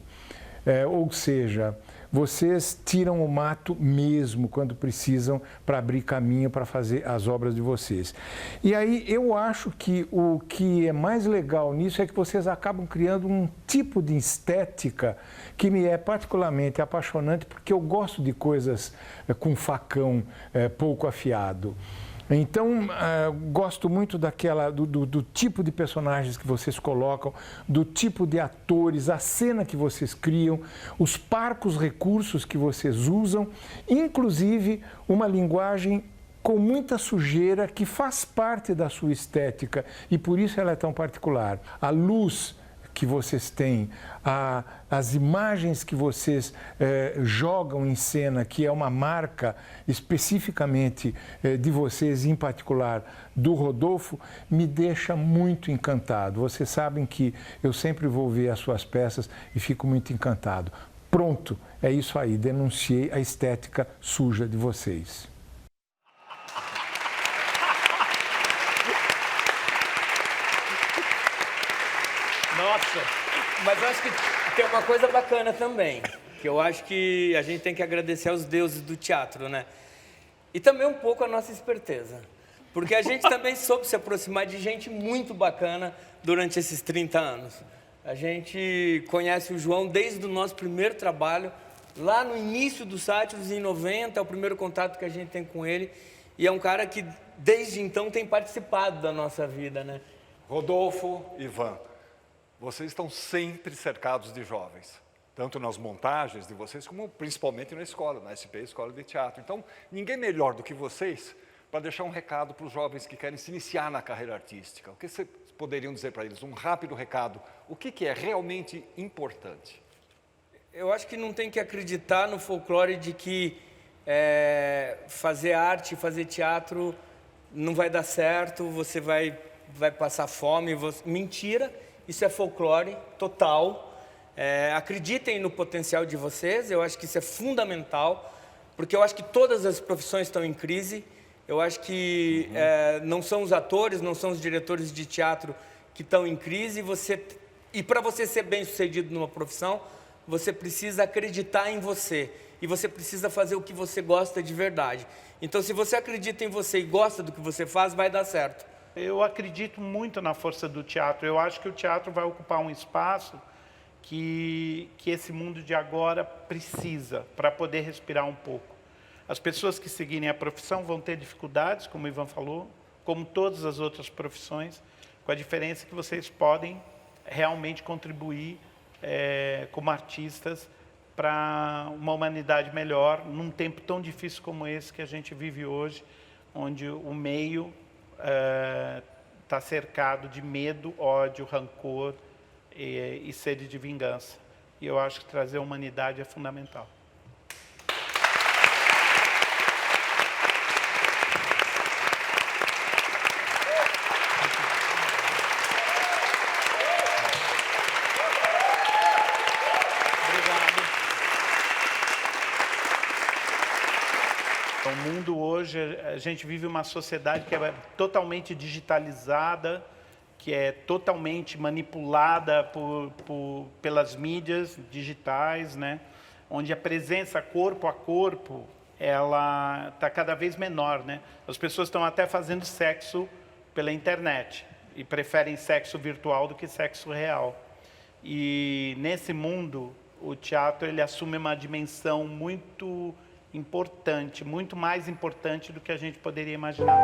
Ou seja, vocês tiram o mato mesmo quando precisam para abrir caminho para fazer as obras de vocês. E aí eu acho que o que é mais legal nisso é que vocês acabam criando um tipo de estética que me é particularmente apaixonante, porque eu gosto de coisas com facão pouco afiado. Então, gosto muito do tipo de personagens que vocês colocam, do tipo de atores, a cena que vocês criam, os parcos recursos que vocês usam, inclusive uma linguagem com muita sujeira que faz parte da sua estética e por isso ela é tão particular. A luz que vocês têm, as imagens que vocês jogam em cena, que é uma marca especificamente de vocês, em particular do Rodolfo, me deixa muito encantado. Vocês sabem que eu sempre vou ver as suas peças e fico muito encantado. Pronto, é isso aí, denunciei a estética suja de vocês. Nossa, mas eu acho que tem uma coisa bacana também, que eu acho que a gente tem que agradecer aos deuses do teatro, né? E também um pouco a nossa esperteza, porque a gente também soube se aproximar de gente muito bacana durante esses 30 anos. A gente conhece o João desde o nosso primeiro trabalho, lá no início do Sátiros, em 90, é o primeiro contato que a gente tem com ele, e é um cara que desde então tem participado da nossa vida, né? Rodolfo, Ivan, vocês estão sempre cercados de jovens, tanto nas montagens de vocês, como principalmente na escola, na SP, Escola de Teatro. Então, ninguém melhor do que vocês para deixar um recado para os jovens que querem se iniciar na carreira artística. O que vocês poderiam dizer para eles? Um rápido recado. O que é realmente importante? Eu acho que não tem que acreditar no folclore de que fazer arte, fazer teatro não vai dar certo, você vai passar fome. Mentira. Isso é folclore total. Acreditem no potencial de vocês, eu acho que isso é fundamental, porque eu acho que todas as profissões estão em crise. Eu acho que não são os atores, não são os diretores de teatro que estão em crise. E para você ser bem-sucedido numa profissão, você precisa acreditar em você. E você precisa fazer o que você gosta de verdade. Então, se você acredita em você e gosta do que você faz, vai dar certo. Eu acredito muito na força do teatro. Eu acho que o teatro vai ocupar um espaço que esse mundo de agora precisa para poder respirar um pouco. As pessoas que seguirem a profissão vão ter dificuldades, como o Ivan falou, como todas as outras profissões, com a diferença que vocês podem realmente contribuir como artistas para uma humanidade melhor, num tempo tão difícil como esse que a gente vive hoje, onde o meio está cercado de medo, ódio, rancor e sede de vingança. E eu acho que trazer a humanidade é fundamental. O mundo hoje, a gente vive uma sociedade que é totalmente digitalizada, que é totalmente manipulada pelas mídias digitais, né? Onde a presença corpo a corpo, ela está cada vez menor, né? As pessoas estão até fazendo sexo pela internet e preferem sexo virtual do que sexo real. E nesse mundo, o teatro ele assume uma dimensão muito importante, muito mais importante do que a gente poderia imaginar.